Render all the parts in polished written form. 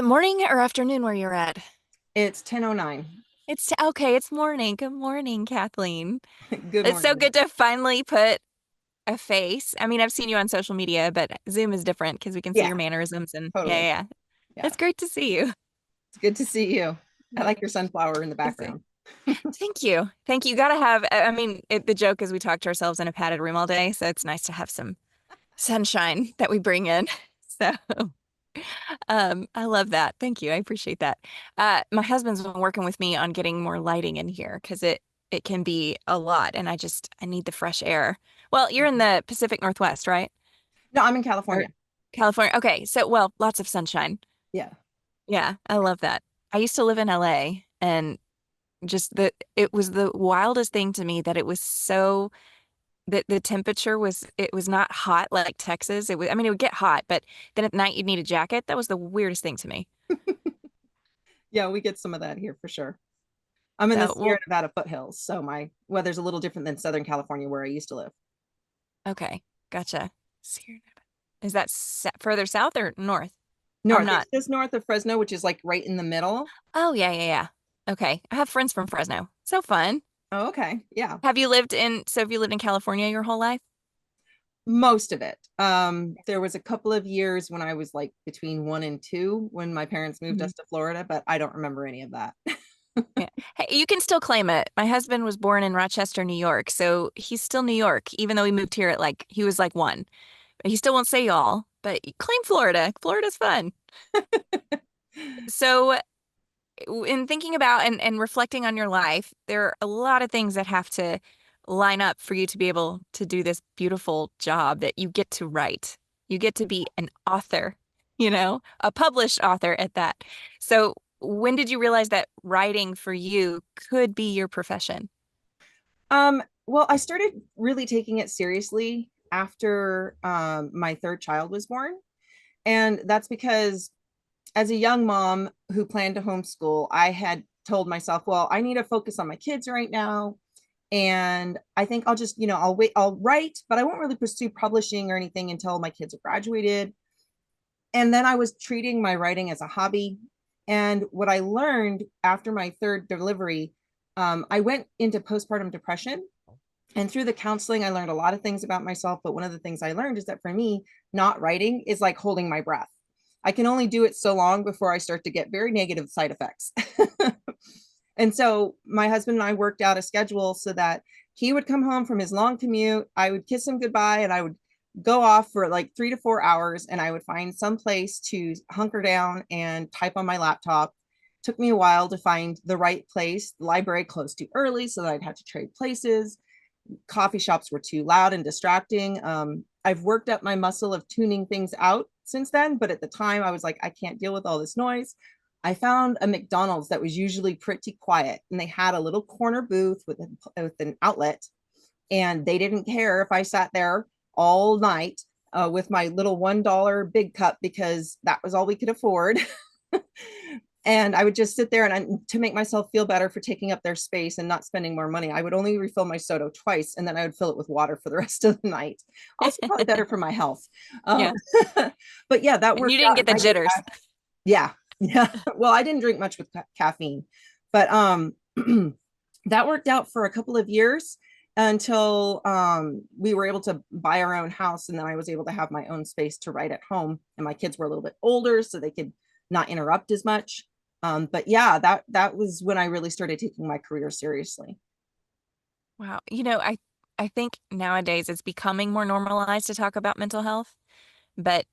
it morning or afternoon where you're at? It's 10:09. Okay, it's morning. Good morning, Kathleen. Good It's so morning. good to finally put a face. I mean, I've seen you on social media, but Zoom is different because we can see Yeah, your mannerisms and yeah, totally. yeah. Yeah, It's great to see you. it's good to see you. I like your sunflower in the Good to see. background. Thank you. Thank you. You gotta have, I mean, the joke is we talk to ourselves in a padded room all day, so it's nice to have some sunshine that we bring in. So, I love that. Thank you. I appreciate that. My husband's been working with me on getting more lighting in here because it can be a lot, and I need the fresh air. Well, you're in the Pacific Northwest, right? No, I'm in Or California. California. Okay, so well, lots of sunshine. Yeah. Yeah, I love that. I used to live in LA, and it was the wildest thing to me that it was so that the temperature was it was not hot like Texas. It was, I mean, it would get hot, but then at night you'd need a jacket. That was the weirdest thing to me. Yeah, we get some of that here for sure. I'm in the So, Sierra well, Nevada foothills, so my weather's a little different than Southern California where I used to live. okay, gotcha. Sierra Nevada. Is that further south or north? I'm North, not. it's just north of Fresno, which is like right in the middle. Oh, yeah, yeah, yeah. Okay. I have friends from Fresno. So fun. Oh, okay. Yeah. Have you lived in California your whole life? Most of it. There was a couple of years when I was like between 1 and 2 when my parents moved Mhm. us to Florida, but I don't remember any of that. Yeah. Hey, you can still claim it. My husband was born in Rochester, New York, so he's still New York, even though he moved here at like he was like one. He still won't say y'all, but claim Florida. Florida's fun. So in thinking about and reflecting on your life, there are a lot of things that have to line up for you to be able to do this beautiful job that you get to write. You get to be an author, a published author at that. So when did you realize that writing for you could be your profession? Well, I started really taking it seriously after my third child was born. And that's because as a young mom who planned to homeschool, I had told myself, well, I need to focus on my kids right now. And I think I'll just, I'll wait, I'll write, but I won't really pursue publishing or anything until my kids are graduated. And then I was treating my writing as a hobby. And what I learned after my third delivery, I went into postpartum depression. And through the counseling, I learned a lot of things about myself. But one of the things I learned is that for me, not writing is like holding my breath. I can only do it so long before I start to get very negative side effects. And so my husband and I worked out a schedule so that he would come home from his long commute. I would kiss him goodbye and I would go off for like 3 to 4 hours and I would find some place to hunker down and type on my laptop. Took me a while to find the right place. The library closed too early, so that I'd have to trade places. Coffee shops were too loud and distracting. I've worked up my muscle of tuning things out since then, but at the time I was like, I can't deal with all this noise. I found a McDonald's that was usually pretty quiet, and they had a little corner booth with an outlet, and they didn't care if I sat there all night with my little $1 big cup because that was all we could afford. And I would just sit there to make myself feel better for taking up their space and not spending more money, I would only refill my soda twice and then I would fill it with water for the rest of the night. Also, probably better for my health. Um, Yeah. but yeah, that And you worked didn't out. get the jitters. Yeah, yeah. Well, I didn't drink much with caffeine, but that worked out for a couple of years until we were able to buy our own house, and then I was able to have my own space to write at home. And my kids were a little bit older, so they could not interrupt as much. But yeah, that was when I really started taking my career seriously. Wow. I think nowadays it's becoming more normalized to talk about mental health, but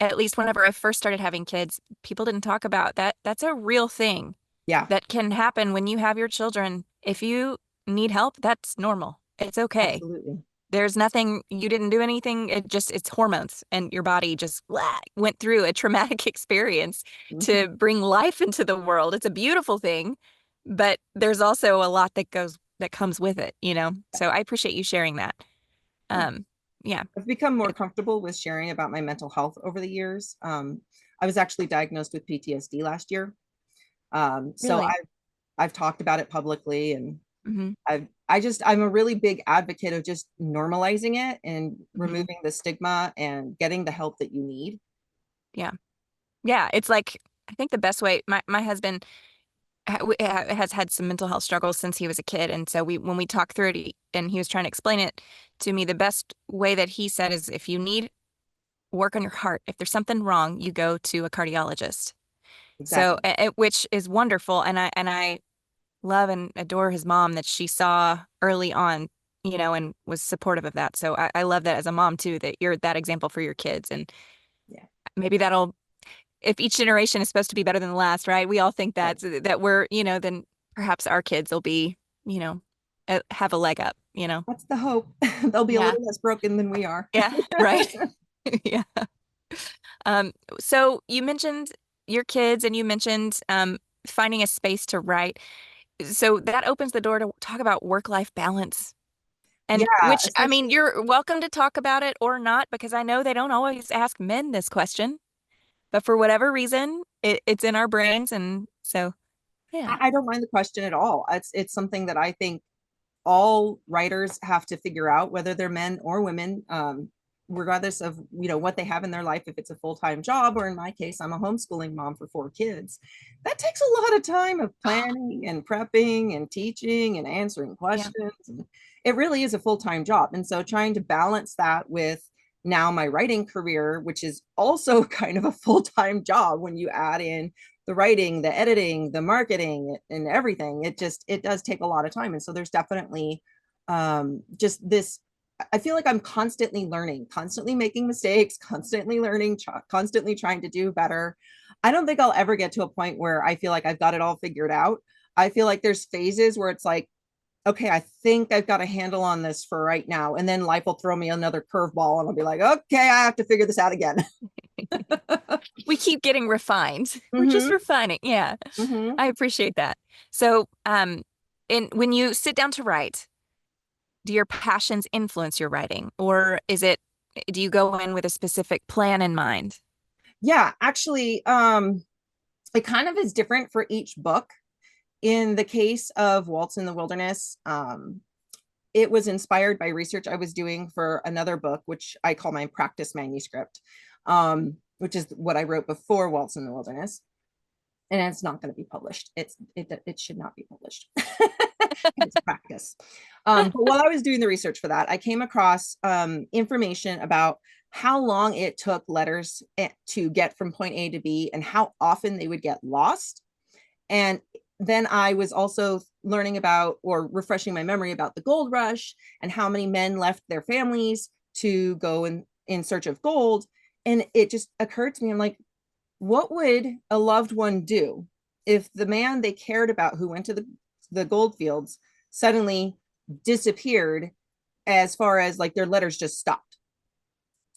at least whenever I first started having kids, people didn't talk about that. That's a real thing Yeah, that can happen when you have your children. If you need help, that's normal. It's okay. absolutely. There's nothing, you didn't do anything. It's hormones and your body just went through a traumatic experience to bring life into the world. It's a beautiful thing, but there's also a lot that comes with it. So I appreciate you sharing that. Yeah. Um, yeah. I've become more It- comfortable with sharing about my mental health over the years. I was actually diagnosed with PTSD last year. So really. I've talked about it publicly, and Hmm. I'm a really big advocate of just normalizing it and Hmm. removing the stigma and getting the help that you need. Yeah. Yeah. It's like I think the best way, my husband has had some mental health struggles since he was a kid. And so when we talked through it, and he was trying to explain it to me, the best way that he said is if you need work on your heart, if there's something wrong, you go to a cardiologist. So, Exactly. which is wonderful. And I love and adore his mom that she saw early on, and was supportive of that. So I love that as a mom too, that you're that example for your kids. And Yeah. maybe that'll, if each generation is supposed to be better than the last, right? We all think Right. that, so that we're, then perhaps our kids will be, you know, have a leg up. That's the hope. They'll be a Yeah. little less broken than we are. Yeah. Right. Yeah. Um, so you mentioned your kids and you mentioned finding a space to write. So that opens the door to talk about work-life balance. Yeah, And which, I mean, especially you're welcome to talk about it or not, because I know they don't always ask men this question, but for whatever reason, it's in our brains. And so, yeah. I don't mind the question at all. It's something that I think all writers have to figure out, whether they're men or women, regardless of what they have in their life. If it's a full-time job, or in my case, I'm a homeschooling mom for 4 kids. That takes a lot of time of planning and prepping and teaching and answering Yeah. questions. And it really is a full-time job. And so trying to balance that with now my writing career, which is also kind of a full-time job when you add in the writing, the editing, the marketing, and everything, it does take a lot of time. And so there's definitely just this, I feel like I'm constantly learning, constantly making mistakes, constantly learning, constantly trying to do better. I don't think I'll ever get to a point where I feel like I've got it all figured out. I feel like there's phases where it's like, okay, I think I've got a handle on this for right now. And then life will throw me another curveball and I'll be like, okay, I have to figure this out again. We keep getting refined. We're just Mm-hmm. refining. Yeah. Mm-hmm. I appreciate that. So, when you sit down to write, do your passions influence your writing, or do you go in with a specific plan in mind? Yeah, actually, it kind of is different for each book. In the case of Waltz in the Wilderness, it was inspired by research I was doing for another book, which I call my practice manuscript, which is what I wrote before Waltz in the Wilderness. And it's not going to be published. It should not be published. It's practice. But while I was doing the research for that, I came across information about how long it took letters to get from point A to B and how often they would get lost. And then I was also learning about, or refreshing my memory about, the gold rush and how many men left their families to go in search of gold. And it just occurred to me, I'm like, what would a loved one do if the man they cared about who went to the gold fields suddenly disappeared, as far as like their letters just stopped?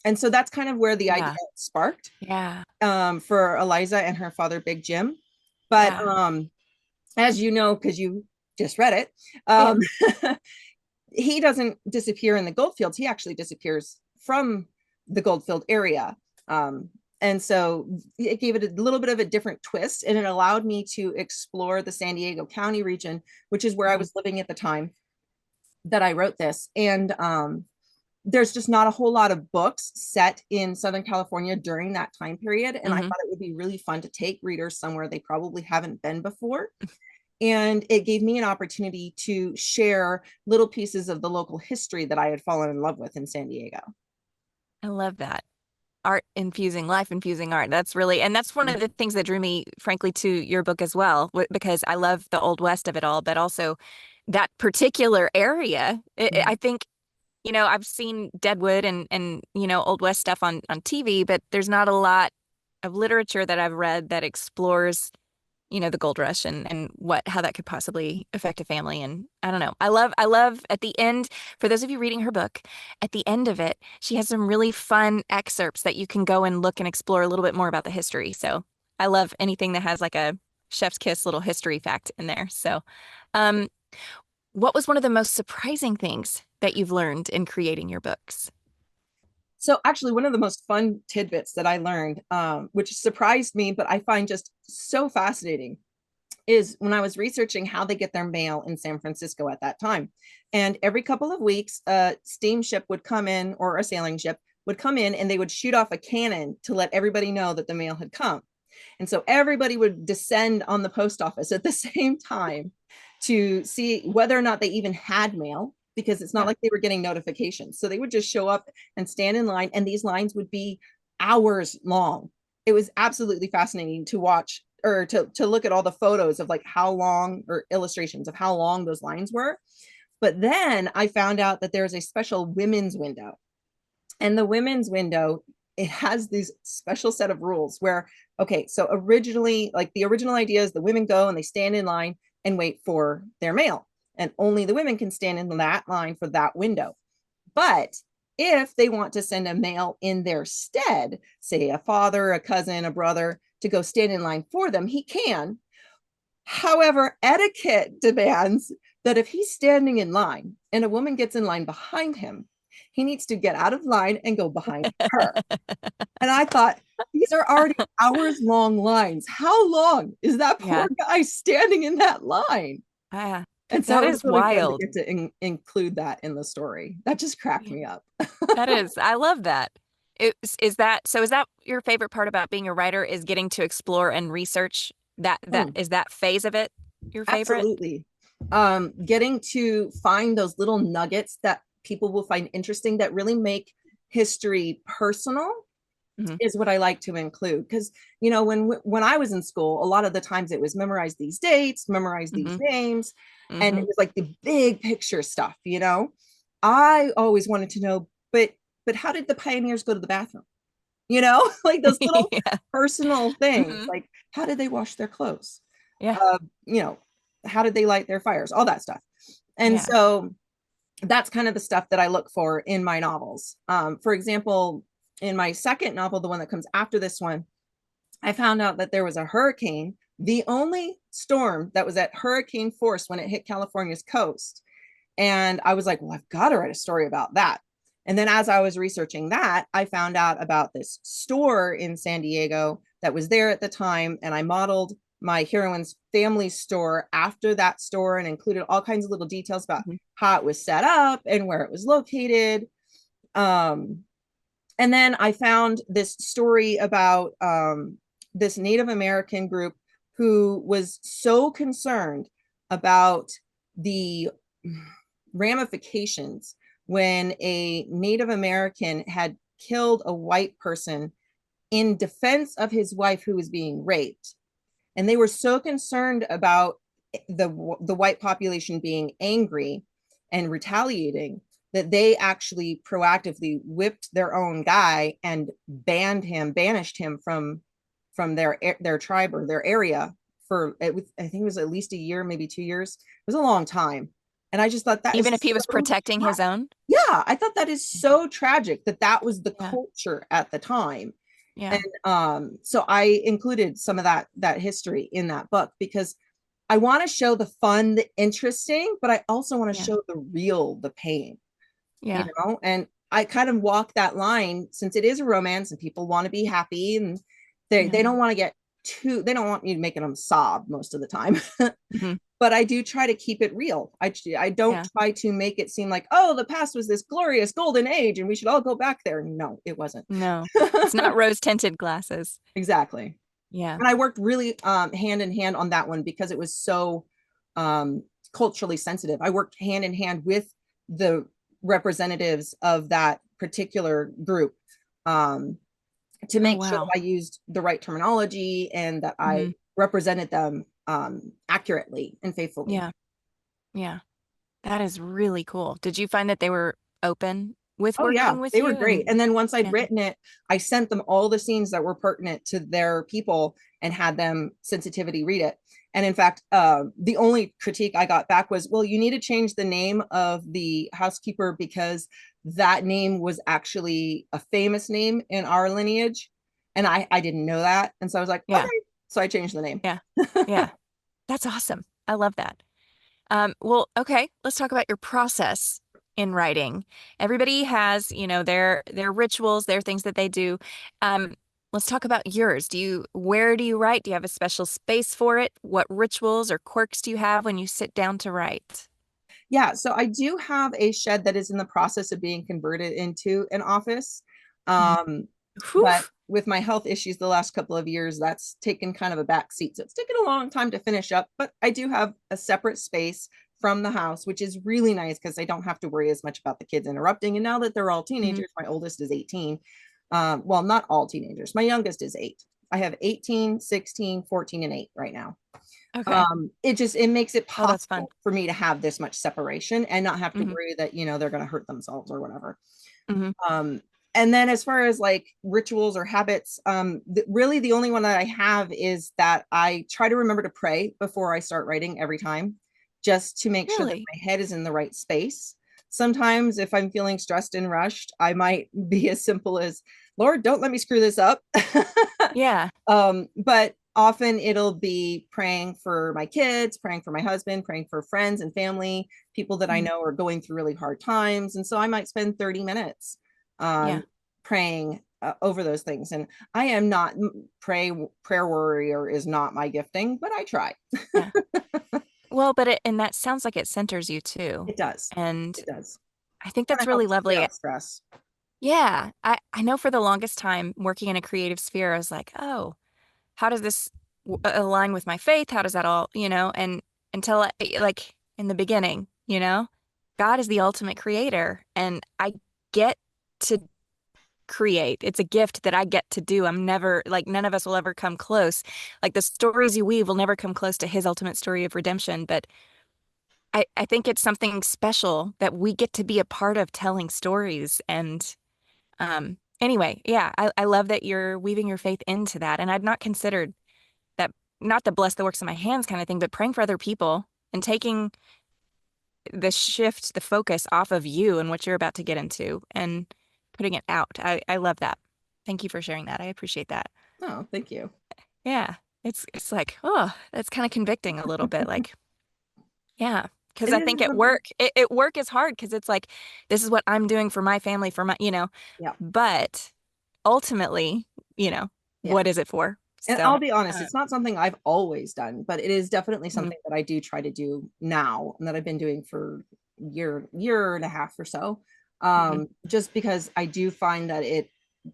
And so that's kind of where the idea Yeah. sparked, Yeah. for Eliza and her father, Big Jim. But Yeah. as you know, because you just read it, Yeah. um, he doesn't disappear in the goldfields. He actually disappears from the goldfield area. Um, and so it gave it a little bit of a different twist, and it allowed me to explore the San Diego County region, which is where I Mhm. was living at the time that I wrote this. And there's just not a whole lot of books set in Southern California during that time period. And I Mhm. thought it would be really fun to take readers somewhere they probably haven't been before. And it gave me an opportunity to share little pieces of the local history that I had fallen in love with in San Diego. I love that. Art infusing, life infusing art. And that's one of the things that drew me, frankly, to your book as well, because I love the Old West of it all, but also that particular area. I think, I've seen Deadwood and Old West stuff on TV, but there's not a lot of literature that I've read that explores, the gold rush and how that could possibly affect a family. And I don't know. I love at the end, for those of you reading her book, at the end of it, she has some really fun excerpts that you can go and look and explore a little bit more about the history. So I love anything that has like a chef's kiss little history fact in there. So, um, what was one of the most surprising things that you've learned in creating your books? So actually, one of the most fun tidbits that I learned, which surprised me, but I find just so fascinating, is when I was researching how they get their mail in San Francisco at that time. And every couple of weeks, a steamship would come in, or a sailing ship would come in, and they would shoot off a cannon to let everybody know that the mail had come. And so everybody would descend on the post office at the same time to see whether or not they even had mail, because it's not like they were getting notifications. So they would just show up and stand in line, and these lines would be hours long. It was absolutely fascinating to watch, or to look at all the photos of like how long, or illustrations of how long those lines were. But then I found out that there's a special women's window. And the women's window, it has these special set of rules where, okay, so originally, like the original idea is the women go and they stand in line and wait for their mail. And only the women can stand in that line for that window. But if they want to send a mail in their stead, say a father, a cousin, a brother, to go stand in line for them, he can. However, etiquette demands that if he's standing in line and a woman gets in line behind him, he needs to get out of line and go behind her. And I thought, these are already hours long lines. How long is that poor guy standing in that line? And so that it was is really fun wild. to get to include that in the story. That just cracked me up. That is, I love that. Is that your favorite part about being a writer, is getting to explore and research is that phase of it your favorite? Absolutely. Getting to find those little nuggets that people will find interesting, that really make history personal, is what I like to include. Because, you know, when I was in school, a lot of the times it was memorize these dates, memorize these names, and it was like the big picture stuff, you know. I always wanted to know, but how did the pioneers go to the bathroom? You know, like those little personal things, like how did they wash their clothes? You know, how did they light their fires? All that stuff. And so that's kind of the stuff that I look for in my novels. For example, in my second novel, the one that comes after this one, I found out that there was a hurricane, the only storm that was at hurricane force when it hit California's coast. And I was like, well, I've got to write a story about that. And then as I was researching that, I found out about this store in San Diego that was there at the time. And I modeled my heroine's family store after that store, and included all kinds of little details about how it was set up and where it was located. And then I found this story about this Native American group who was so concerned about the ramifications when a Native American had killed a white person in defense of his wife who was being raped. And they were so concerned about the white population being angry and retaliating that they actually proactively whipped their own guy and banished him from their tribe or their area for, I think it was at least a year, maybe 2 years. It was a long time. And I just thought that, even if he was protecting his own. Yeah, I thought that is so tragic that was the culture at the time. And so I included some of that history in that book, because I want to show the fun, the interesting, but I also want to show the real, the pain. You know, and I kind of walk that line, since it is a romance and people want to be happy, and they don't want to get they don't want you making them sob most of the time. But I do try to keep it real. I don't try to make it seem like, oh, the past was this glorious golden age and we should all go back there. No, it wasn't. No, it's not rose tinted glasses. Exactly. Yeah. And I worked really hand in hand on that one because it was so culturally sensitive. I worked hand in hand with the representatives of that particular group to make sure that I used the right terminology and that I represented them accurately and faithfully. Yeah. That is really cool. Did you find that they were open with working with you? They were great. And then once I'd written it, I sent them all the scenes that were pertinent to their people and had them sensitivity read it. And in fact, the only critique I got back was, well, you need to change the name of the housekeeper because that name was actually a famous name in our lineage. And I didn't know that. And so I was like, okay. So I changed the name. Yeah. That's awesome. I love that. Well, okay, let's talk about your process in writing. Everybody has, their rituals, their things that they do. Let's talk about yours. Where do you write? Do you have a special space for it? What rituals or quirks do you have when you sit down to write? Yeah, so I do have a shed that is in the process of being converted into an office. Whew. But with my health issues the last couple of years, that's taken kind of a back seat. So it's taken a long time to finish up, but I do have a separate space from the house, which is really nice because I don't have to worry as much about the kids interrupting. And now that they're all Mhm. teenagers, my oldest is 18. Well, not all teenagers. My youngest is 8. I have 18, 16, 14, and 8 right now. Okay. It makes it Oh, that's fun. possible for me to have this much separation and not have to Hmm. worry that, they're going to hurt themselves or whatever. Hmm. Um, and then as far as like rituals or habits, really the only one that I have is that I try to remember to pray before I start writing every time, just to make sure that Really? my head is in the right space. Sometimes if I'm feeling stressed and rushed, I might be as simple as, Lord, don't let me screw this up. Yeah. But often it'll be praying for my kids, praying for my husband, praying for friends and family, people that I Mhm. know are going through really hard times. And so I might spend 30 minutes Yeah. praying over those things. And I am not prayer warrior is not my gifting, but I try. Yeah. Well, and that sounds like it centers you too. It does. And It does. I think Kind that's of really helps clear lovely. out stress. Yeah. I know for the longest time working in a creative sphere, I was like, oh, how does this align with my faith? How does that all, and until like in the beginning, God is the ultimate creator and I get to create. It's a gift that I get to do. I'm never like none of us will ever come close. Like the stories you weave will never come close to his ultimate story of redemption, but I think it's something special that we get to be a part of telling stories. And anyway, yeah, I love that you're weaving your faith into that. And I'd not considered that, not to bless the works of my hands kind of thing, but praying for other people and taking the shift, the focus off of you and what you're about to get into and putting it out. I love that. Thank you for sharing that. I appreciate that. Oh, thank you. Yeah. It's like, oh, that's kind of convicting a little bit. Like, yeah. Because It I is think at something. work, it work is hard because it's like, this is what I'm doing for my family, for Yeah. but ultimately, Yeah. what is it for? And So, I'll be honest, uh, it's not something I've always done, but it is definitely mhm, something that I do try to do now and that I've been doing for year and a half or so. mhm, Just because I do find that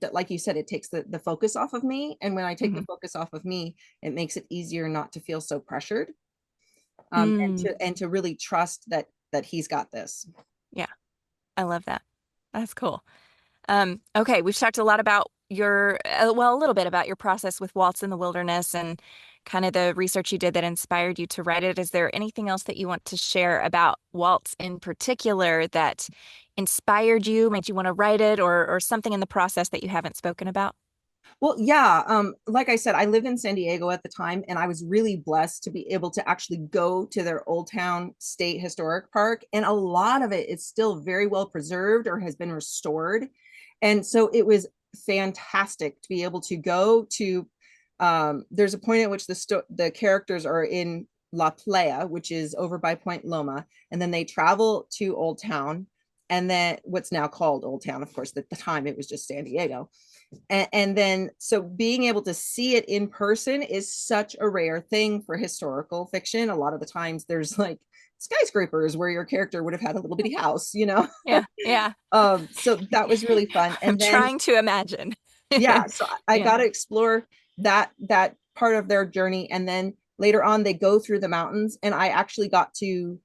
that like you said, it takes the focus off of me. And when I take the mhm. focus off of me, it makes it easier not to feel so pressured. And Mm, to really trust that he's got this. yeah, I love that. That's cool. Okay, we've talked a lot about a little bit about your process with Waltz in the Wilderness and kind of the research you did that inspired you to write it. Is there anything else that you want to share about Waltz in particular that inspired you, made you want to write it, or something in the process that you haven't spoken about? Well, yeah, like I said, I lived in San Diego at the time, and I was really blessed to be able to actually go to their Old Town State Historic Park, and a lot of it is still very well preserved or has been restored. And so it was fantastic to be able to go to there's a point at which the characters are in La Playa, which is over by Point Loma, and then they travel to Old Town, and then what's now called Old Town. Of course, at the time it was just San Diego. And then so being able to see it in person is such a rare thing for historical fiction. A lot of the times there's like skyscrapers where your character would have had a little bitty house, Yeah, yeah. So that was really fun. I'm And then trying to imagine. yeah, so I Yeah. got to explore that part of their journey. And then later on they go through the mountains, and I actually got to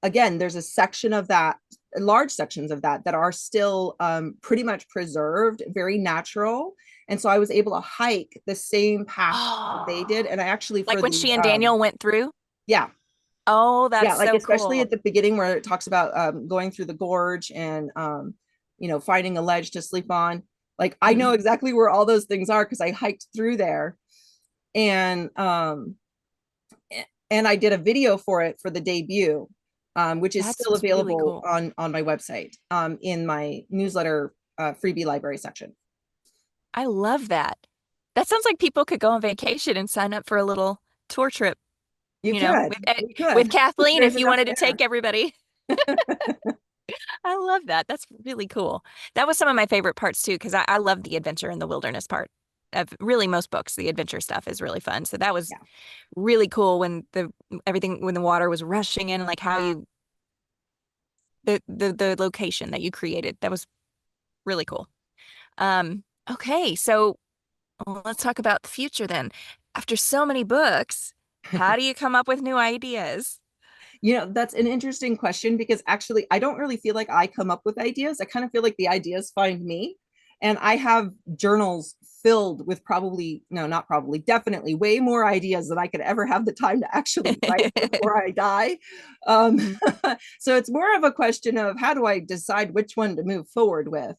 again, there's a section of that, large sections of that are still pretty much preserved, very natural. And so I was able to hike the same path that they did. Oh, And I actually like for when the she and Daniel went through? yeah, Oh, yeah, that's like so especially cool. at the beginning where it talks about going through the gorge and finding a ledge to sleep on. Like I Mhm. know exactly where all those things are because I hiked through there. And I did a video for it for the debut, which is That's still really available cool. on my website, in my newsletter freebie library section. I love that. That sounds like people could go on vacation and sign up for a little tour trip, You you with could. Kathleen There's if you enough wanted to there. take everybody. I love that. That's really cool. That was some of my favorite parts too, because I love the adventure in the wilderness part of really most books. The adventure stuff is really fun. So that was Yeah. really cool when when the water was rushing in and like how the location that you created. That was really cool. Okay, so let's talk about the future then. After so many books, how do you come up with new ideas? That's an interesting question because actually, I don't really feel like I come up with ideas. I kind of feel like the ideas find me. And I have journals filled with probably, no, not probably, definitely way more ideas than I could ever have the time to actually write before I die. Um, Mhm. so it's more of a question of how do I decide which one to move forward with?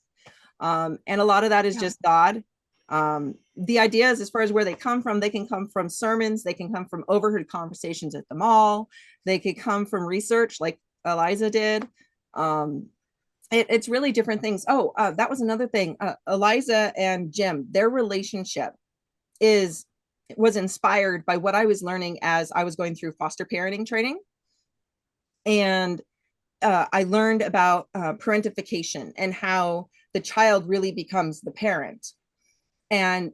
And a lot of that is Yeah. just God. The ideas, as far as where they come from, they can come from sermons, they can come from overheard conversations at the mall, they could come from research like Eliza did. Um, it's really different things. Oh, that was another thing. Eliza and Jim, their relationship is was inspired by what I was learning as I was going through foster parenting training. And I learned about parentification and how the child really becomes the parent. And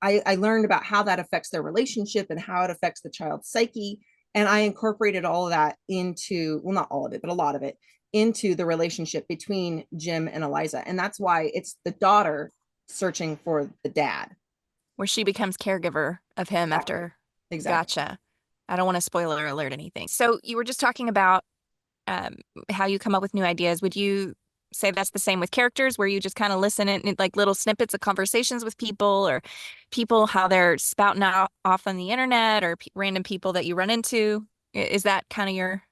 I learned about how that affects their relationship and how it affects the child's psyche. And I incorporated all of that into, well, not all of it, but a lot of it into the relationship between Jim and Eliza. And that's why it's the daughter searching for the dad. Where she becomes caregiver of him Exactly. after. Exactly. Gotcha. I don't want to spoiler alert anything. So you were just talking about um, how you come up with new ideas. Would you say that's the same with characters, where you just kind of listen in like little snippets of conversations with people, or people how they're spouting out off on the internet, or random people that you run into? Is that kind of your?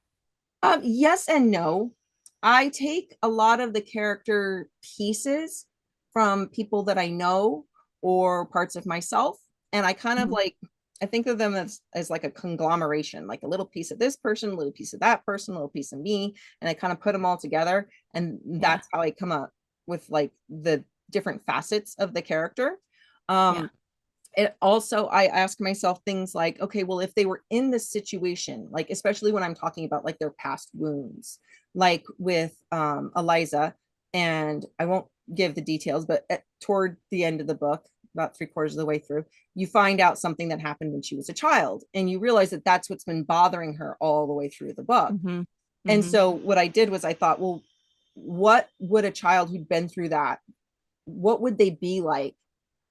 Yes and no. I take a lot of the character pieces from people that I know or parts of myself, and I kind of Mhm. like I think of them as like a conglomeration, like a little piece of this person, a little piece of that person, a little piece of me, and I kind of put them all together, and Yeah, that's how I come up with like the different facets of the character. yeah. Um, it also I ask myself things like, okay, well, if they were in this situation, like especially when I'm talking about like their past wounds, like with Eliza, and I won't give the details, but toward the end of the book, about three-quarters of the way through, you find out something that happened when she was a child, and you realize that that's what's been bothering her all the way through the book. Hmm. And Hmm. so what I did was I thought, well, what would a child who'd been through that, what would they be like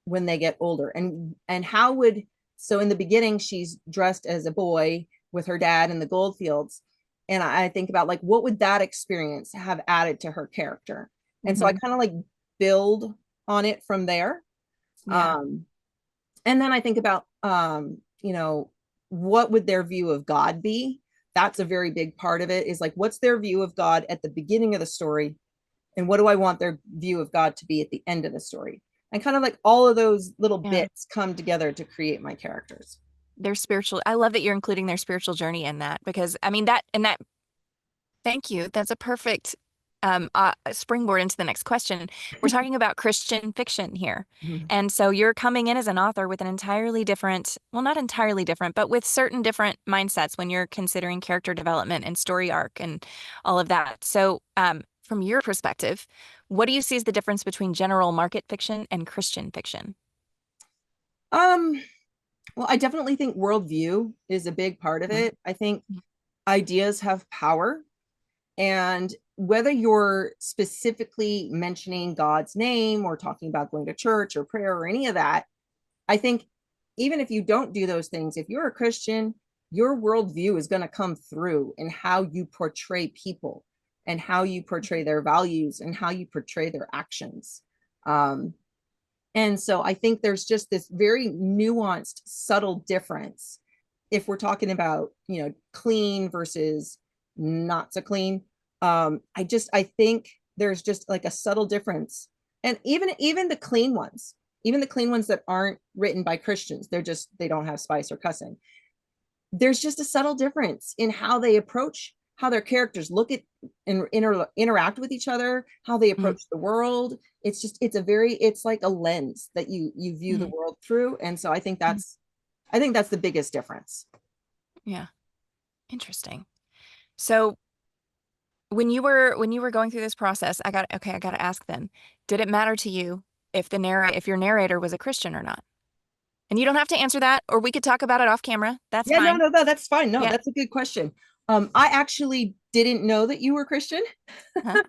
when they get older, and how would, so in the beginning she's dressed as a boy with her dad in the gold fields, and I think about like what would that experience have added to her character, and so I Hmm. kind of like build on it from there. Yeah. um and then I think about what would their view of God be. That's a very big part of it, is like what's their view of God at the beginning of the story, and what do I want their view of God to be at the end of the story. And kind of like all of those little Yeah. bits come together to create my characters. Their spiritual, I love that you're including their spiritual journey in that, because I mean that, and that, thank you. That's a perfect springboard into the next question. We're talking about Christian fiction here. Mhm. And so you're coming in as an author with an entirely different, well, not entirely different, but with certain different mindsets when you're considering character development and story arc and all of that. So, from your perspective, what do you see as the difference between general market fiction and Christian fiction? Um, well, I definitely think worldview is a big part of Mhm. it. I think ideas have power, and whether you're specifically mentioning God's name or talking about going to church or prayer or any of that, I think even if you don't do those things, if you're a Christian, your worldview is going to come through in how you portray people and how you portray their values and how you portray their actions. Um, and so I think there's just this very nuanced, subtle difference if we're talking about, clean versus not so clean. I think there's just like a subtle difference. And even the clean ones, even the clean ones that aren't written by Christians, they don't have spice or cussing. There's just a subtle difference in how they approach, how their characters look at and interact with each other, how they Mhm. approach the world. It's like a lens that you view the Mhm. world through. And so Mhm. I think that's the biggest difference. Yeah, interesting. So when you were going through this process, I got to ask then, did it matter to you if your narrator was a Christian or not? And you don't have to answer that, or we could talk about it off camera. That's Yeah, no, fine. no, no, that's fine. No, Yeah. that's a good question. I actually didn't know that you were Christian, Huh?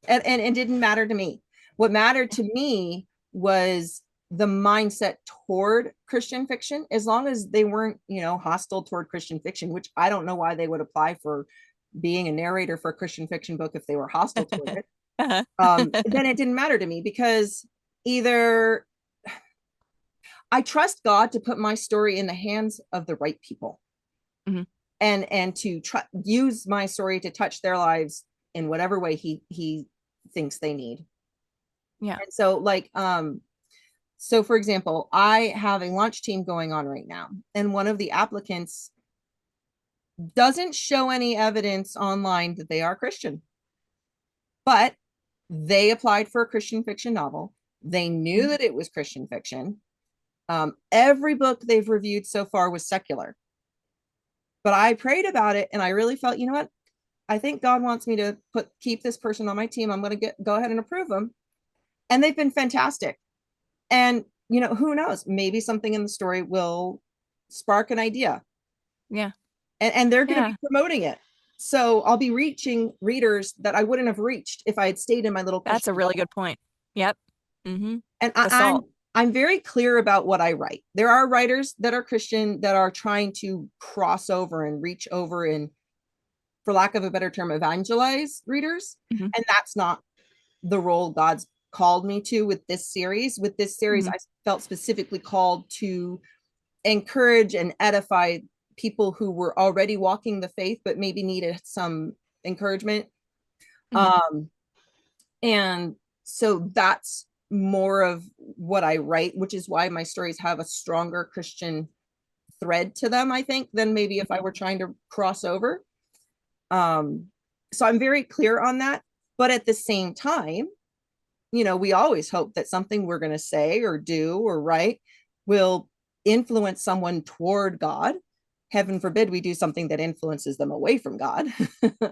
and it didn't matter to me. What mattered to me was the mindset toward Christian fiction, as long as they weren't, hostile toward Christian fiction, which I don't know why they would apply for being a narrator for a Christian fiction book if they were hostile toward it. Uh-huh. Then it didn't matter to me, because either I trust God to put my story in the hands of the right people, Mhm. and to use my story to touch their lives in whatever way he thinks they need. Yeah. And so, like, so for example, I have a launch team going on right now, and one of the applicants doesn't show any evidence online that they are Christian, but they applied for a Christian fiction novel. They knew that it was Christian fiction. Every book they've reviewed so far was secular, but I prayed about it, and I really felt, you know what? I think God wants me to keep this person on my team. I'm going to go ahead and approve them. And they've been fantastic. And, who knows? Maybe something in the story will spark an idea. Yeah. And they're going to Yeah. be promoting it. So I'll be reaching readers that I wouldn't have reached if I had stayed in my little That's a Christian really bubble. good point. Yep. Mm-hmm. And The salt. I'm very clear about what I write. There are writers that are Christian that are trying to cross over and reach over and, for lack of a better term, evangelize readers. Mhm. And that's not the role God's called me to with this series. With this series, Mhm. I felt specifically called to encourage and edify people who were already walking the faith, but maybe needed some encouragement. Mhm. And so that's more of what I write, which is why my stories have a stronger Christian thread to them, I think, than maybe if I were trying to cross over. So I'm very clear on that. But at the same time, we always hope that something we're going to say or do or write will influence someone toward God. Heaven forbid we do something that influences them away from God.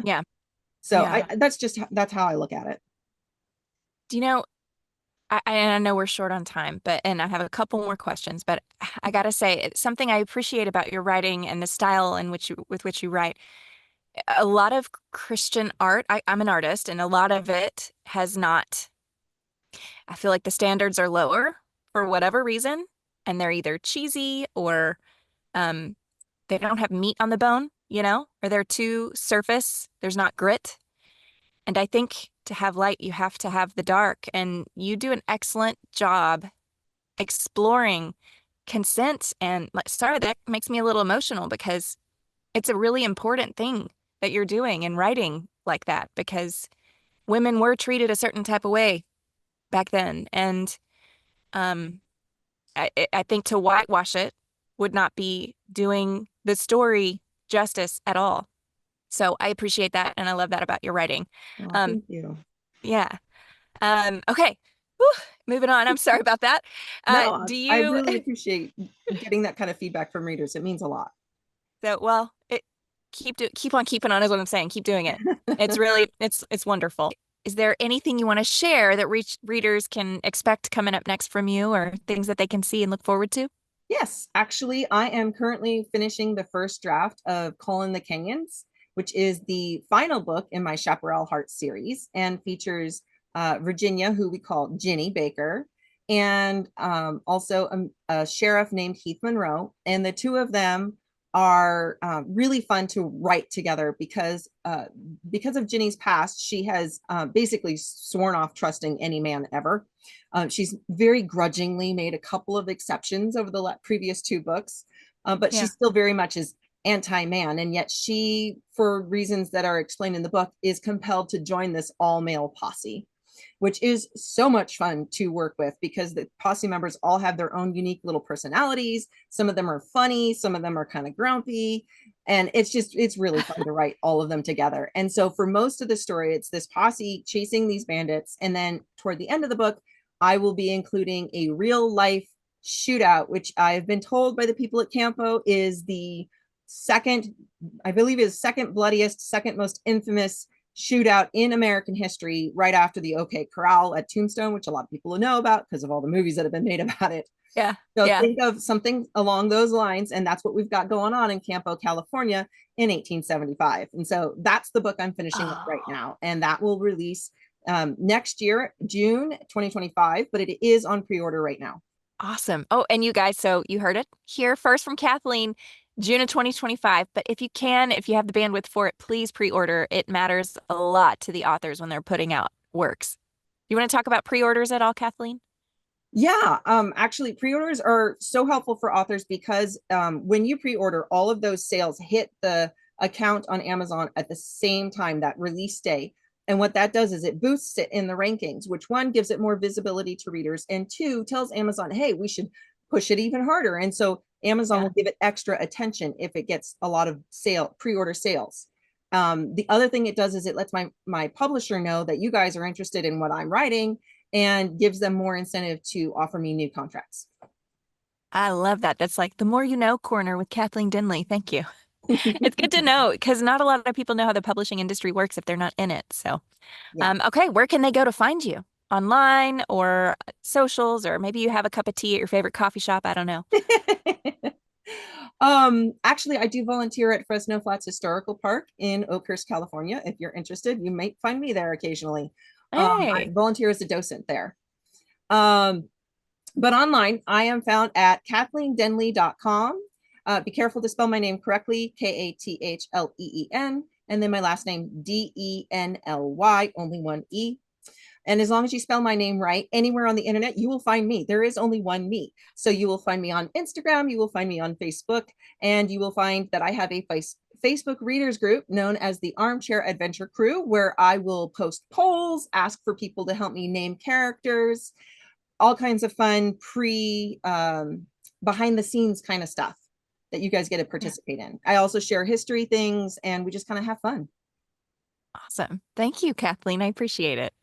Yeah. So Yeah. that's how I look at it. Do you know, I know we're short on time, and I have a couple more questions, but I gotta say, it's something I appreciate about your writing and the style with which you write. A lot of Christian art, I'm an artist, and a lot of it has not, I feel like the standards are lower for whatever reason, and they're either cheesy or um, they don't have meat on the bone, or they're too surface. There's not grit. And I think to have light, you have to have the dark. And you do an excellent job exploring consent. And sorry, that makes me a little emotional because it's a really important thing that you're doing and writing like that because women were treated a certain type of way back then. And um, I think to whitewash it would not be doing the story justice at all. So I appreciate that and I love that about your writing. Oh, Um, thank you. yeah. Okay. Whew, moving on. I'm sorry about that. No, Do I you, really appreciate getting that kind of feedback from readers. It means a lot. so well, keep on keeping on is what I'm saying. Keep doing it. It's really it's wonderful. Is there anything you want to share that readers can expect coming up next from you or things that they can see and look forward to? Yes, actually, I am currently finishing the first draft of Colin the Kenyans, which is the final book in my Chaparral Heart series and features Virginia, who we call Ginny Baker, and also a sheriff named Heath Monroe. And the two of them are really fun to write together because of Ginny's past, she has basically sworn off trusting any man ever. She's very grudgingly made a couple of exceptions over the previous two books, but she Yeah. still very much is anti-man. And yet she, for reasons that are explained in the book, is compelled to join this all-male posse, which is so much fun to work with because the posse members all have their own unique little personalities. Some of them are funny, some of them are kind of grumpy. And it's really fun to write all of them together. And so for most of the story, it's this posse chasing these bandits. And then toward the end of the book, I will be including a real life shootout, which I've been told by the people at Campo is the second, I believe is second bloodiest, second most infamous shootout in American history, right after the OK Corral at Tombstone, which a lot of people will know about because of all the movies that have been made about it. Yeah. So Yeah. think of something along those lines. And that's what we've got going on in Campo, California in 1875. And so that's the book I'm finishing up right Oh, now. And that will release next year, June 2025, but it is on pre-order right now. Awesome. Oh, and you guys, so you heard it here first from Kathleen, June of 2025. But if you can, if you have the bandwidth for it, please pre-order. It matters a lot to the authors when they're putting out works. You want to talk about pre-orders at all, Kathleen? Yeah, actually, pre-orders are so helpful for authors because when you pre-order, all of those sales hit the account on Amazon at the same time, that release day. And what that does is it boosts it in the rankings, which one gives it more visibility to readers, and two tells Amazon, hey, we should push it even harder. And so Amazon will give it extra attention if it gets a lot of pre-order sales. The other thing it does is it lets my publisher know that you guys are interested in what I'm writing and gives them more incentive to offer me new contracts. I love that. That's like the more you know corner with Kathleen Denly. Thank you. It's good to know because not a lot of people know how the publishing industry works if they're not in it. So, Yeah. Okay, where can they go to find you? Online or socials, or maybe you have a cup of tea at your favorite coffee shop. I don't know. Actually, I do volunteer at Fresno Flats Historical Park in Oakhurst, California. If you're interested, you might find me there occasionally. I Hey, volunteer as a docent there. Um, but online, I am found at kathleendenly.com. Be careful to spell my name correctly, Kathleen, and then my last name, Denly, only one E. And as long as you spell my name right, anywhere on the internet, you will find me. There is only one me. So you will find me on Instagram, you will find me on Facebook, and you will find that I have a Facebook readers group known as the Armchair Adventure Crew, where I will post polls, ask for people to help me name characters, all kinds of fun behind the scenes kind of stuff that you guys get to participate in. I also share history things and we just kind of have fun. awesome. Thank you, Kathleen. I appreciate it.